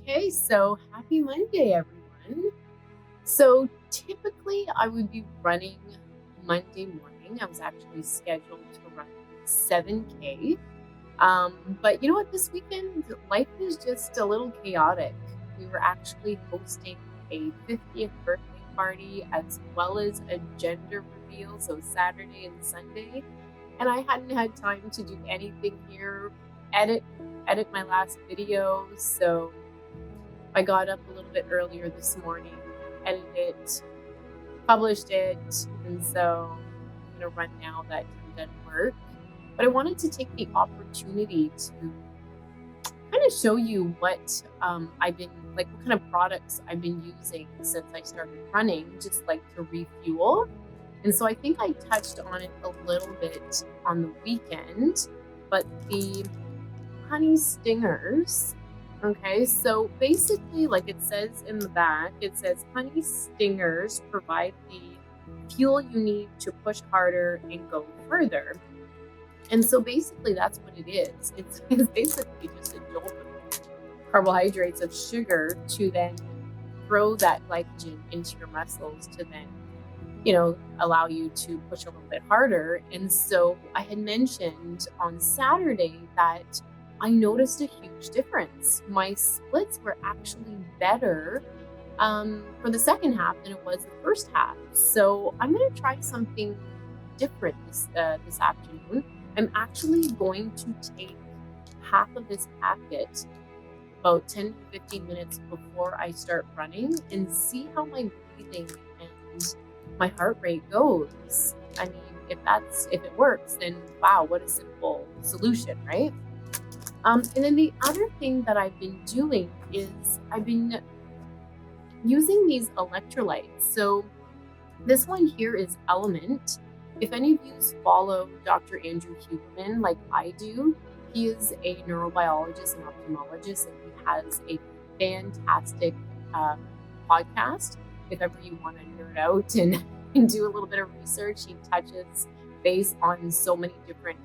Okay, so happy Monday, everyone. So typically I would be running Monday morning. I was actually scheduled to run 7K. But you know what? This weekend, life is just a little chaotic. We were actually hosting a 50th birthday party as well as a gender reveal, so Saturday and Sunday. And I hadn't had time to do anything here, edit edit my last video. So I got up a little bit earlier this morning, edited it, published it, and so I'm gonna run now that I'm done work. But I wanted to take the opportunity to kind of show you what I've been like, what kind of products I've been using since I started running, just like to refuel. And so I think I touched on it a little bit on the weekend, but the honey stingers. Okay, so basically, like it says in the back, it says honey stingers provide the fuel you need to push harder and go further. And so basically, that's what it is. It's basically just a jolt of carbohydrates of sugar to then throw that glycogen into your muscles to then, allow you to push a little bit harder. And so I had mentioned on Saturday that I noticed a huge difference. My splits were actually better for the second half than it was the first half. So I'm going to try something different this afternoon. I'm actually going to take half of this packet about 10 to 15 minutes before I start running and see how my breathing and my heart rate goes. I mean, if it works, then wow, what a simple solution, right? And then the other thing that I've been doing is I've been using these electrolytes. So this one here is Element. If any of you follow Dr. Andrew Huberman like I do, he is a neurobiologist and ophthalmologist, and he has a fantastic podcast. If ever you want to nerd out and do a little bit of research, he touches base on so many different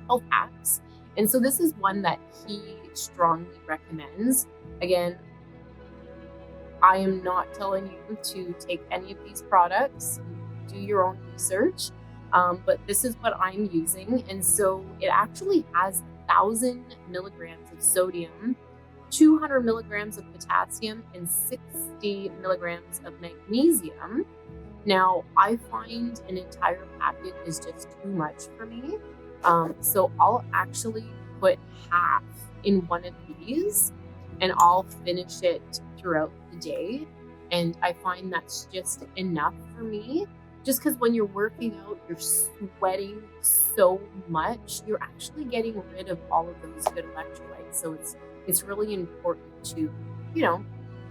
health hacks. And so this is one that he strongly recommends. Again, I am not telling you to take any of these products. Do your own research. But this is what I'm using. And so it actually has 1,000 milligrams of sodium, 200 milligrams of potassium, and 60 milligrams of magnesium. Now, I find an entire packet is just too much for me. So I'll actually put half in one of these and I'll finish it throughout the day. And I find that's just enough for me. Just because when you're working out, you're sweating so much, you're actually getting rid of all of those good electrolytes. So it's really important to,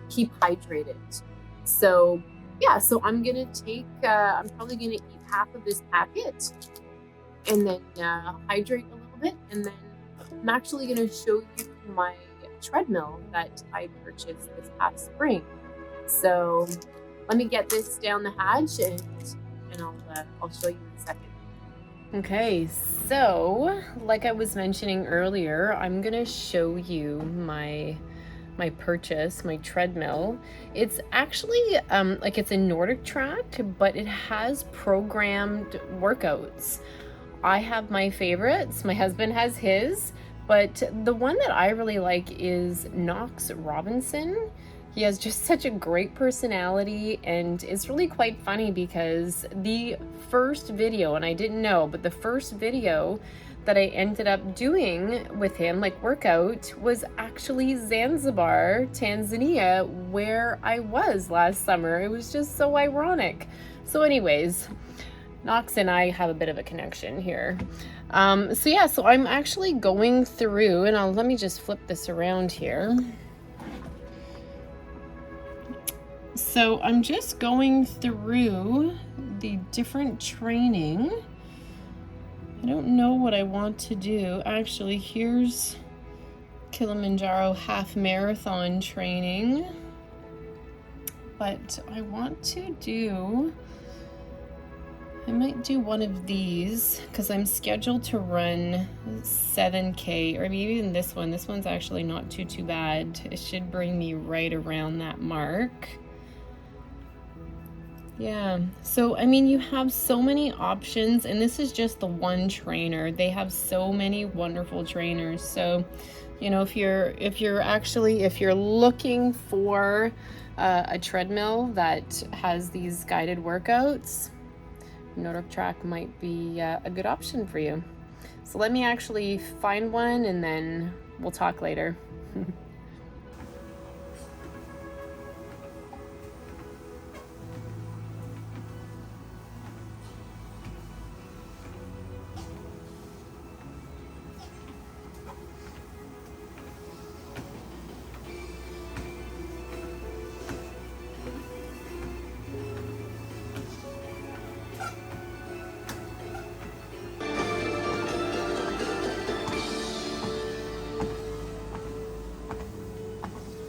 keep hydrated. So yeah, so I'm gonna I'm probably gonna eat half of this packet and then hydrate a little bit, and then I'm actually gonna show you my treadmill that I purchased this past spring. So let me get this down the hatch and I'll show you in a second. Okay, so like I was mentioning earlier, I'm gonna show you my purchase, my treadmill. It's actually it's a Nordic Track, but it has programmed workouts. I have my favorites, my husband has his, but the one that I really like is Knox Robinson. He has just such a great personality, and it's really quite funny because the first video, and I didn't know, but the first video that I ended up doing with him, like workout, was actually Zanzibar, Tanzania, where I was last summer. It was just so ironic. So anyways, Knox and I have a bit of a connection here. So I'm actually going through, and let me just flip this around here. So I'm just going through the different training. I don't know what I want to do. Actually, here's Kilimanjaro half marathon training. But I want to do I might do one of these because I'm scheduled to run 7K, or maybe even this one. This one's actually not too bad. It should bring me right around that mark. Yeah, so I mean, you have so many options, and this is just the one trainer. They have so many wonderful trainers. So, you know, if you're looking for a treadmill that has these guided workouts, Nordic Track might be a good option for you. So let me actually find one, and then we'll talk later.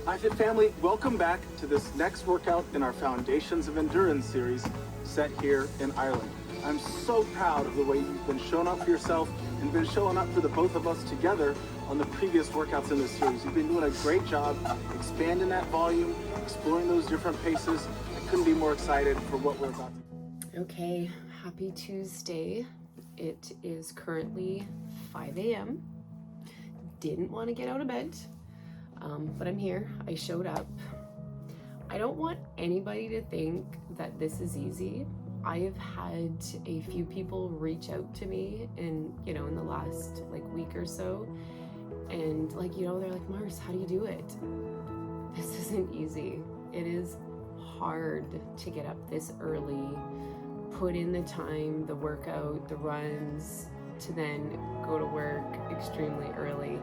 Hi Fit Family, welcome back to this next workout in our Foundations of Endurance series set here in Ireland. I'm so proud of the way you've been showing up for yourself and been showing up for the both of us together on the previous workouts in this series. You've been doing a great job expanding that volume, exploring those different paces. I couldn't be more excited for what we're about to do. Okay, happy Tuesday. It is currently 5 a.m. Didn't want to get out of bed. But I'm here. I showed up. I don't want anybody to think that this is easy. I have had a few people reach out to me in the last week or so, and they're like, Mars, how do you do it? This isn't easy. It is hard to get up this early, put in the time, the workout, the runs, to then go to work extremely early.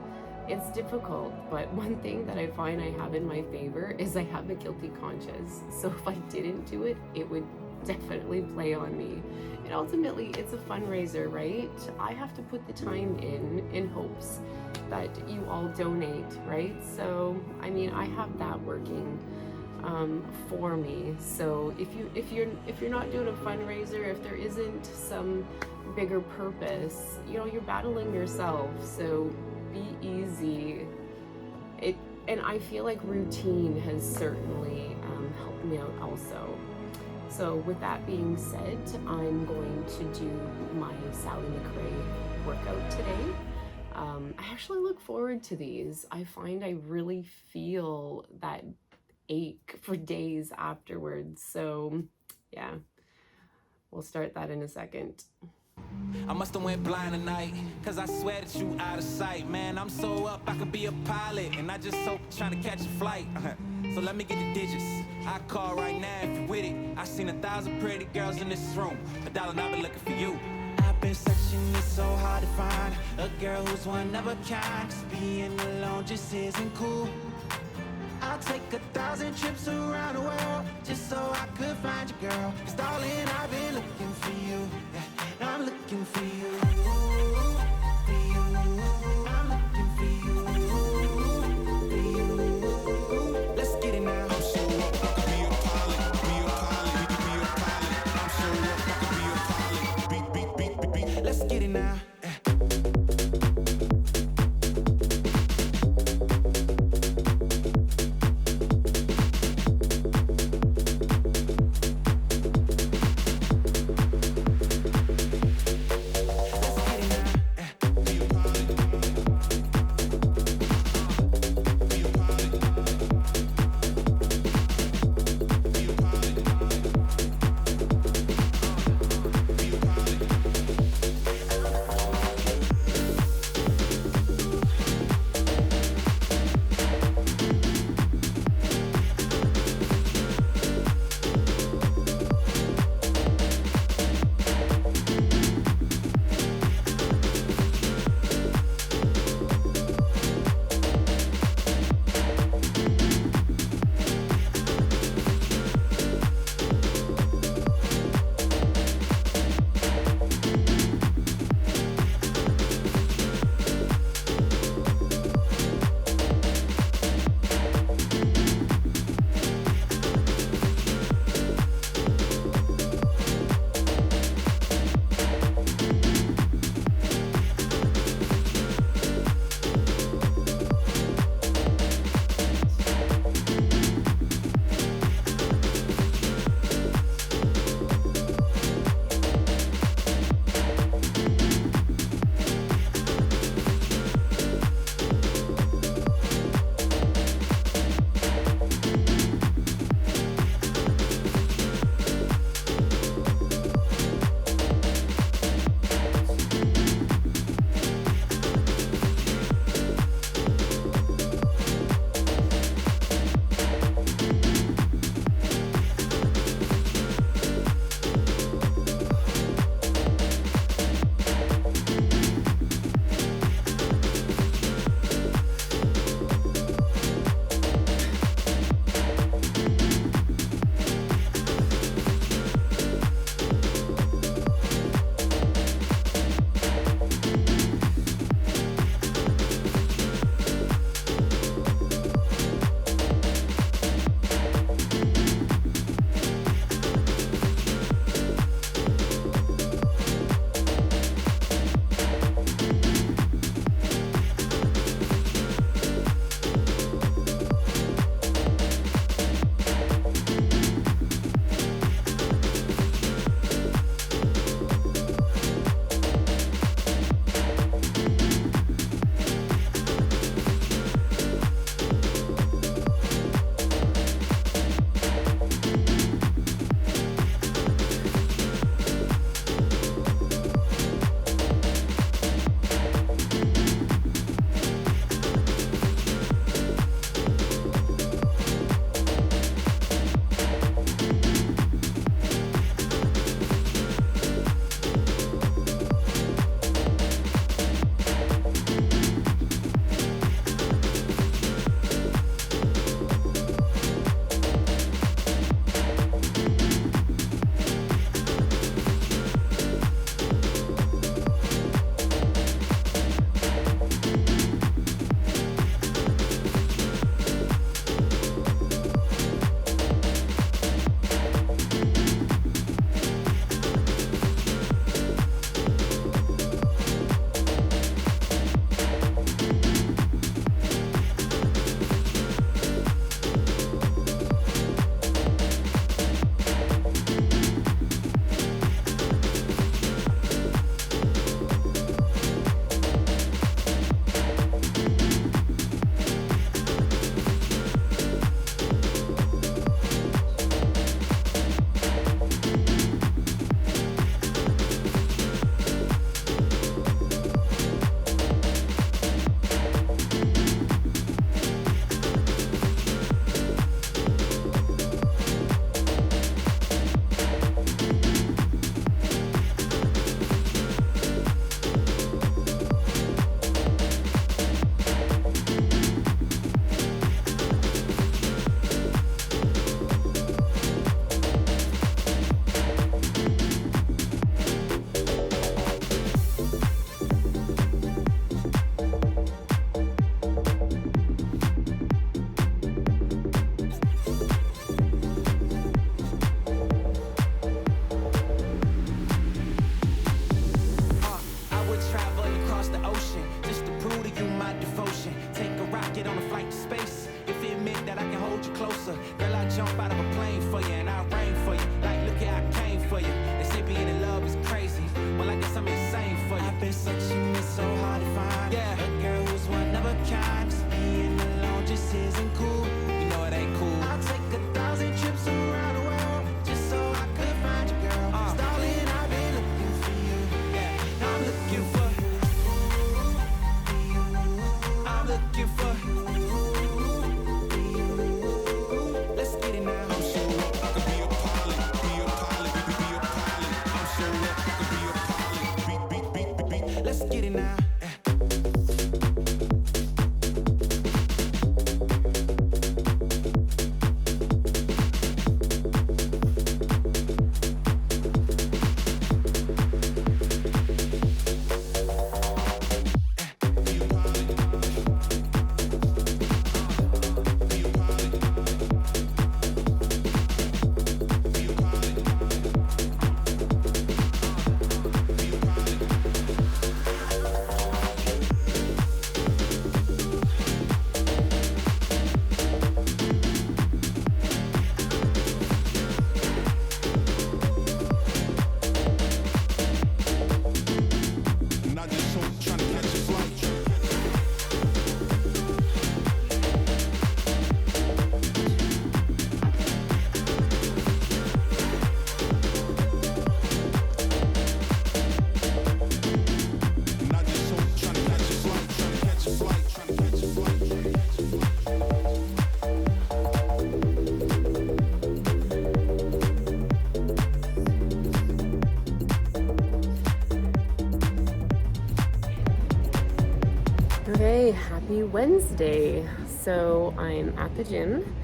It's difficult, but one thing that I find I have in my favor is I have a guilty conscience. So if I didn't do it, it would definitely play on me. And ultimately, it's a fundraiser, right? I have to put the time in hopes that you all donate, right? So, I mean, I have that working for me. So if you're not doing a fundraiser, if there isn't some bigger purpose, you're battling yourself. So be easy. And I feel like routine has certainly helped me out also. So with that being said, I'm going to do my Sally McRae workout today. I actually look forward to these. I find I really feel that ache for days afterwards. So yeah, we'll start that in a second. I must have went blind tonight, cause I swear that you out of sight. Man, I'm so up, I could be a pilot, and I just so trying to catch a flight. So let me get the digits. I call right now if you with it. I seen 1,000 pretty girls in this room. $1 and I've been looking for you. I've been searching, it's so hard to find a girl who's one of a kind. Just being alone just isn't cool. I'll take 1,000 trips around the world just so I could find you, girl. Cause darling, I've been looking for you. Yeah, I'm looking for you. For you. I'm looking for you. For you. Let's get it now. I'm so up, I could be a pilot. Be a pilot. Be a pilot. I'm so up, I could be a pilot. Beat. Let's get it now. get on a flight to space. If it meant that I can hold you closer, girl, I jump out of a plane for you and I rain for you. Like, look here, I came for you. They say being in love is crazy. Well, I guess I'm insane for you. I've been searching, it's so hard to find. Yeah, a girl who's one of a kind. Just being alone just isn't cool. You know it ain't cool. I'll take 1,000 trips around the world just so I could find you, girl. Darling, I've been looking for you. Yeah, I'm looking for. I'm looking for. Let's get it now. I'm sure I could be a pilot, be a pilot, be a pilot. I'm sure I could be a pilot, Let's get it now. Okay, happy Wednesday. So I'm at the gym.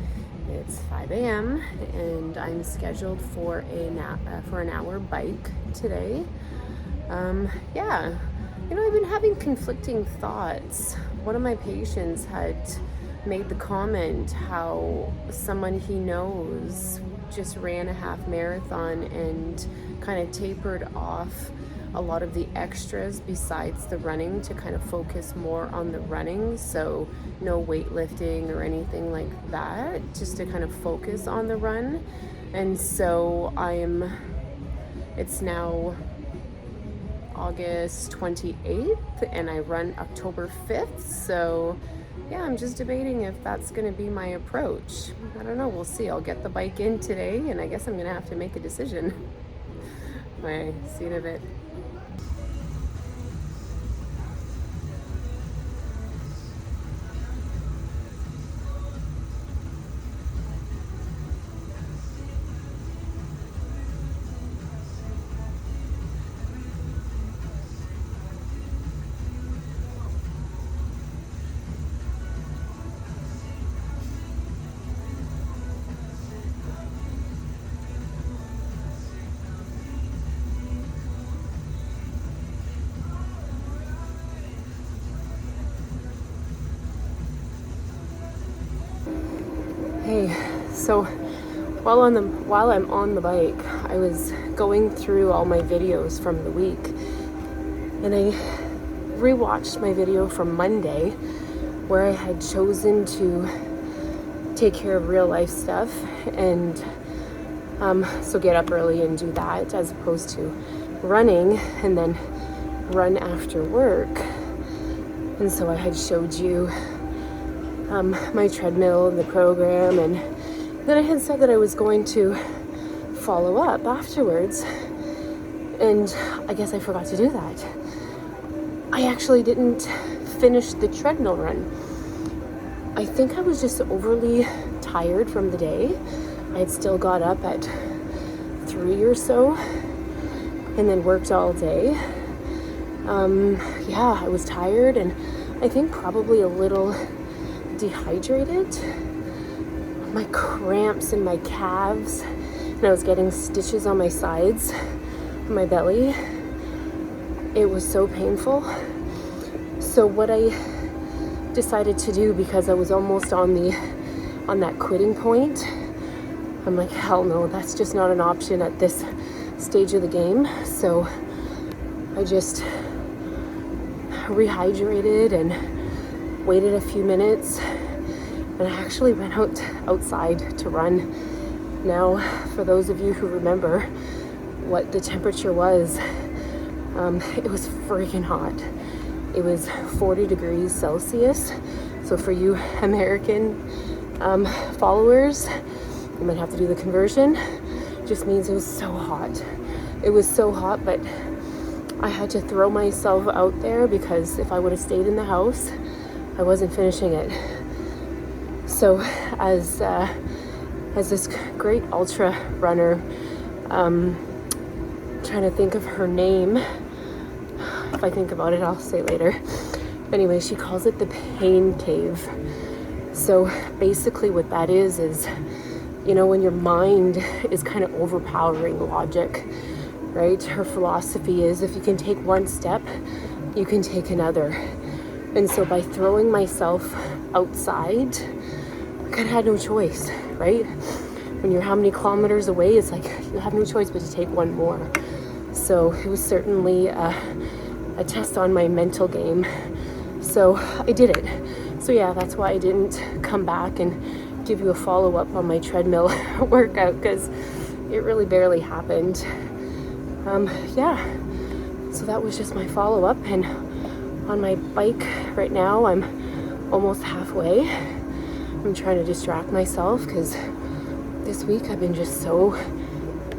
It's 5 a.m. and I'm scheduled for an hour bike today. Yeah, I've been having conflicting thoughts. One of my patients had made the comment how someone he knows just ran a half marathon and kind of tapered off a lot of the extras besides the running to kind of focus more on the running. So no weightlifting or anything like that, just to kind of focus on the run. And so it's now August 28th and I run October 5th. So yeah, I'm just debating if that's going to be my approach. I don't know, we'll see. I'll get the bike in today and I guess I'm going to have to make a decision. Bye, see you in a bit. Hey, so while I'm on the bike, I was going through all my videos from the week, and I rewatched my video from Monday where I had chosen to take care of real life stuff and so get up early and do that as opposed to running and then run after work. And so I had showed you my treadmill and the program, and then I had said that I was going to follow up afterwards, and I guess I forgot to do that. I actually didn't finish the treadmill run. I think I was just overly tired from the day. I had still got up at 3 or so and then worked all day. Yeah, I was tired and I think probably a little dehydrated. My cramps in my calves, and I was getting stitches on my sides, my belly. It was so painful. So what I decided to do, because I was almost on that quitting point, I'm like, hell no, that's just not an option at this stage of the game. So I just rehydrated and waited a few minutes, and I actually went outside to run. Now, for those of you who remember what the temperature was, it was freaking hot. It was 40 degrees Celsius. So for you American followers, you might have to do the conversion. Just means it was so hot. It was so hot, but I had to throw myself out there because if I would have stayed in the house, I wasn't finishing it. So as this great ultra runner, trying to think of her name. If I think about it, I'll say later. Anyway, she calls it the pain cave. So basically what that is, you know, when your mind is kind of overpowering logic, right? Her philosophy is if you can take one step, you can take another. And so by throwing myself outside, I kind of had no choice, right? When you're how many kilometers away, it's like you have no choice but to take one more. So it was certainly a test on my mental game. So I did it. So yeah, that's why I didn't come back and give you a follow-up on my treadmill workout, because it really barely happened. Yeah, so that was just my follow-up. And on my bike right now, I'm almost halfway. I'm trying to distract myself because this week I've been just so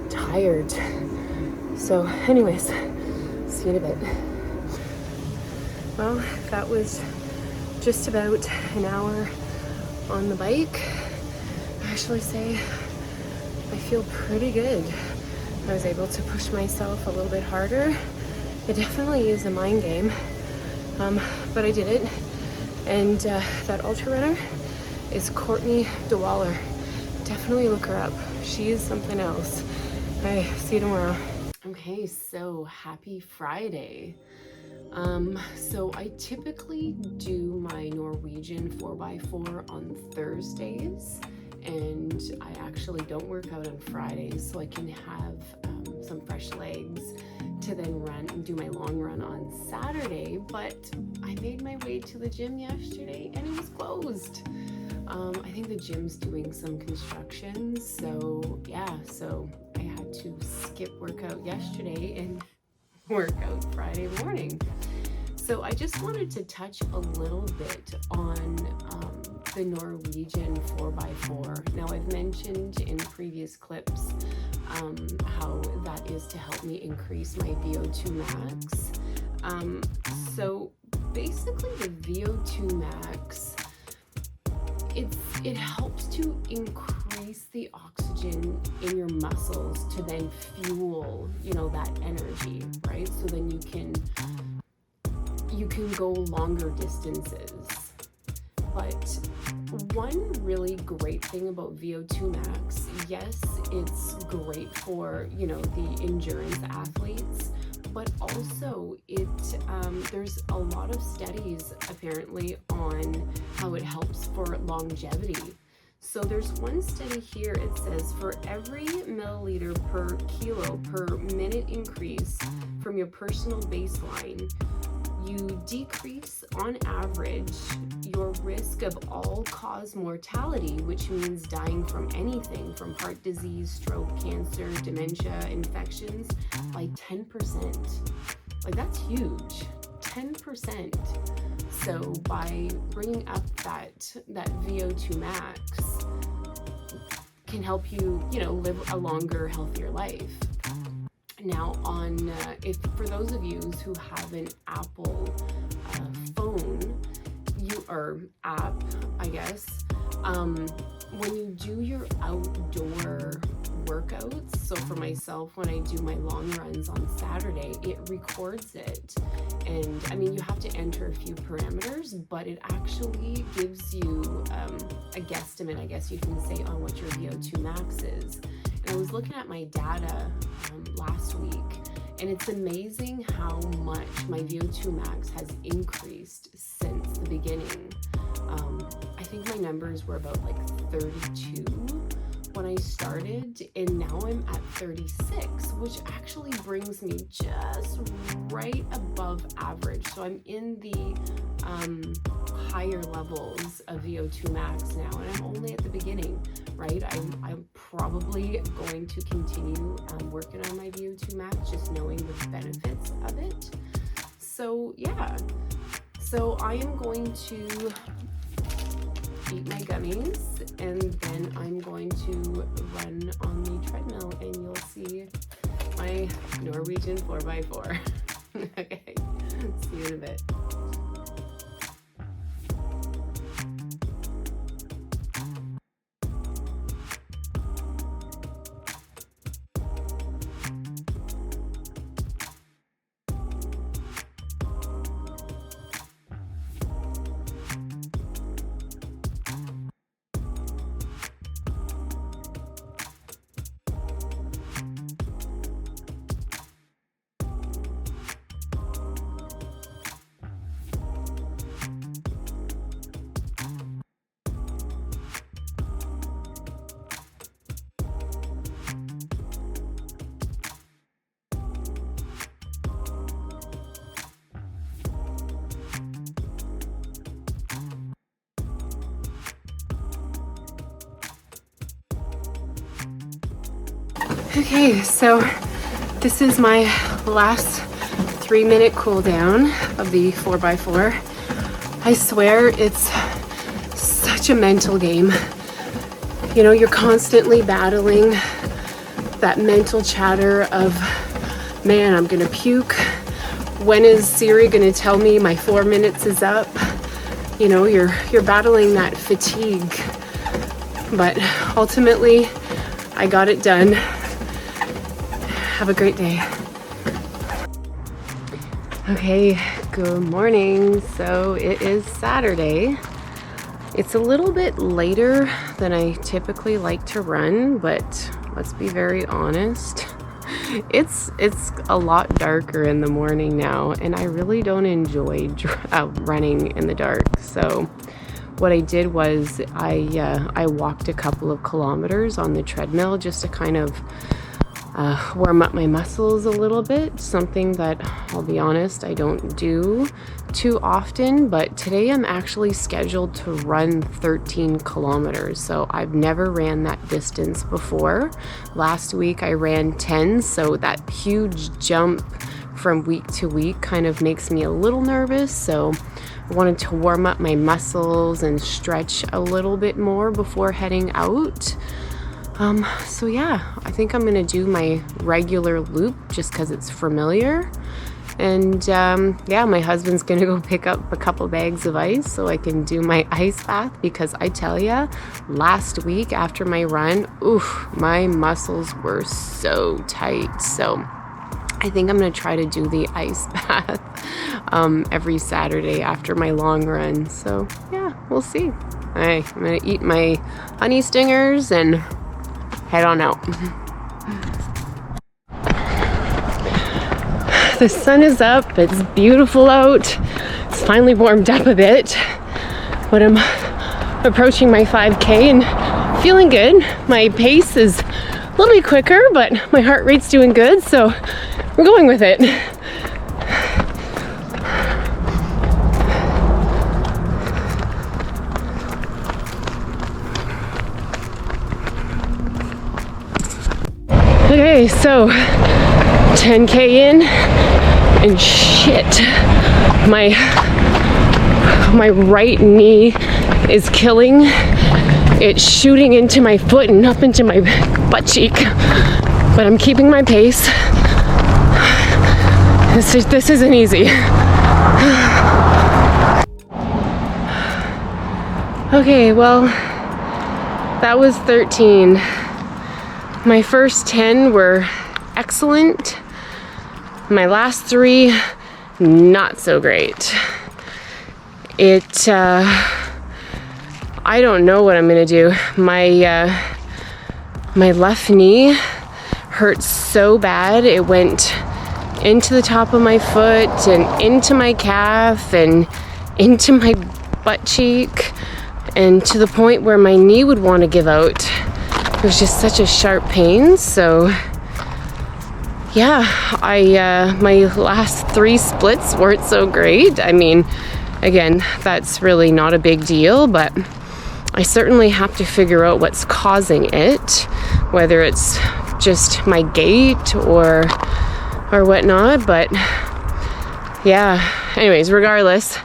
tired. So anyways, see you in a bit. Well, that was just about an hour on the bike. I actually say I feel pretty good. I was able to push myself a little bit harder. It definitely is a mind game, but I did it. And that ultra runner is Courtney Dauwalter. Definitely look her up. She is something else. Okay, see you tomorrow. Okay, so happy Friday. So I typically do my Norwegian 4x4 on Thursdays, and I actually don't work out on Fridays, so I can have some fresh legs to then run and do my long run on Saturday. But I made my way to the gym yesterday and it was closed. I think the gym's doing some construction, so yeah, so I had to skip workout yesterday and work out Friday morning. So I just wanted to touch a little bit on the Norwegian 4x4. Now, I've mentioned in previous clips how that is to help me increase my VO2 max. So basically the VO2 max, it helps to increase the oxygen in your muscles to then fuel, you know, that energy, right? So then you can go longer distances. But one really great thing about VO2 max, yes, it's great for, you know, the endurance athletes, but also there's a lot of studies apparently on how it helps for longevity. So there's one study here, it says for every milliliter per kilo per minute increase from your personal baseline, you decrease on average your risk of all-cause mortality, which means dying from anything from heart disease, stroke, cancer, dementia, infections, by 10%. Like, that's huge, 10%. So by bringing up that VO2 max can help you, you know, live a longer, healthier life. Now, if for those of you who have an Apple phone, or app, I guess, when you do your outdoor workouts, so for myself, when I do my long runs on Saturday, it records it. And I mean, you have to enter a few parameters, but it actually gives you a guesstimate, I guess you can say, on what your VO2 max is. And I was looking at my data last week, and it's amazing how much my VO2 max has increased since the beginning. I think my numbers were about like 32 when I started, and now I'm at 36, which actually brings me just right above average. So I'm in the higher levels of VO2 max now, and I'm only at the beginning, right? I'm probably going to continue working on my VO2 max, just knowing the benefits of it. So yeah, so I am going to eat my gummies, and then I'm going to run on the treadmill, and you'll see my Norwegian 4x4. Okay, see you in a bit. Okay, so this is my last 3-minute cool down of the 4x4. I swear it's such a mental game. You know, you're constantly battling that mental chatter of, man, I'm gonna puke. When is Siri gonna tell me my 4 minutes is up? You know, you're battling that fatigue. But ultimately, I got it done. Have a great day. Okay, good morning. So it is Saturday. It's a little bit later than I typically like to run, but let's be very honest. It's a lot darker in the morning now, and I really don't enjoy running in the dark. So what I did was I walked a couple of kilometers on the treadmill just to kind of warm up my muscles a little bit, something that, I'll be honest, I don't do too often, but today I'm actually scheduled to run 13 kilometers. So I've never ran that distance before. Last week I ran 10, so that huge jump from week to week kind of makes me a little nervous. So I wanted to warm up my muscles and stretch a little bit more before heading out. So yeah, I think I'm gonna do my regular loop just because it's familiar. And yeah, my husband's gonna go pick up a couple bags of ice so I can do my ice bath, because I tell ya, last week after my run, oof, my muscles were so tight. So I think I'm gonna try to do the ice bath every Saturday after my long run. So yeah, we'll see. All right, I'm gonna eat my honey stingers and head on out. The sun is up, it's beautiful out. It's finally warmed up a bit, but I'm approaching my 5K and feeling good. My pace is a little bit quicker, but my heart rate's doing good, so we're going with it. Okay, so 10K in, and shit, my right knee is killing. It's shooting into my foot and up into my butt cheek, but I'm keeping my pace. This isn't easy. Okay, well, that was 13. My first 10 were excellent. My last 3, not so great. I don't know what I'm gonna do. My left knee hurts so bad. It went into the top of my foot and into my calf and into my butt cheek, and to the point where my knee would want to give out. It was just such a sharp pain. So yeah, my last 3 splits weren't so great. I mean, again, that's really not a big deal, but I certainly have to figure out what's causing it, whether it's just my gait or whatnot. But yeah, anyways, regardless,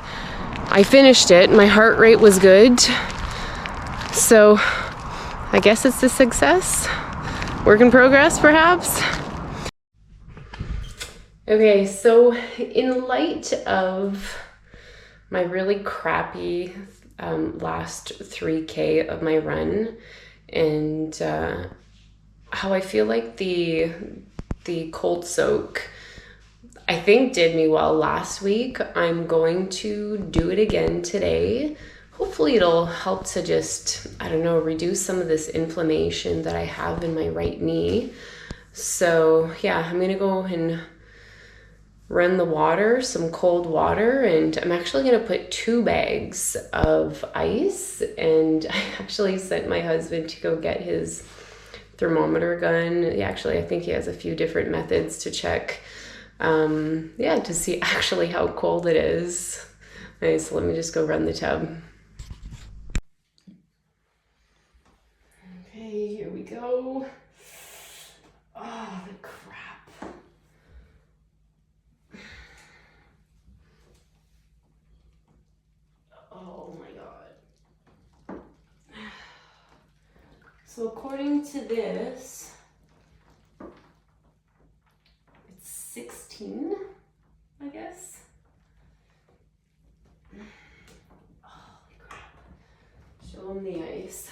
I finished it. My heart rate was good, so I guess it's a success. Work in progress, perhaps. Okay, so in light of my really crappy last 3K of my run, and how I feel like the cold soak, I think, did me well last week, I'm going to do it again today. Hopefully it'll help to just, I don't know, reduce some of this inflammation that I have in my right knee. So yeah, I'm gonna go and run the water, some cold water, and I'm actually gonna put 2 bags of ice. And I actually sent my husband to go get his thermometer gun. Actually, I think he has a few different methods to check, to see actually how cold it is. Okay, so let me just go run the tub. Okay, here we go. Oh, the crap. Oh my God. So according to this, it's 16, I guess. Holy crap. Show them the ice.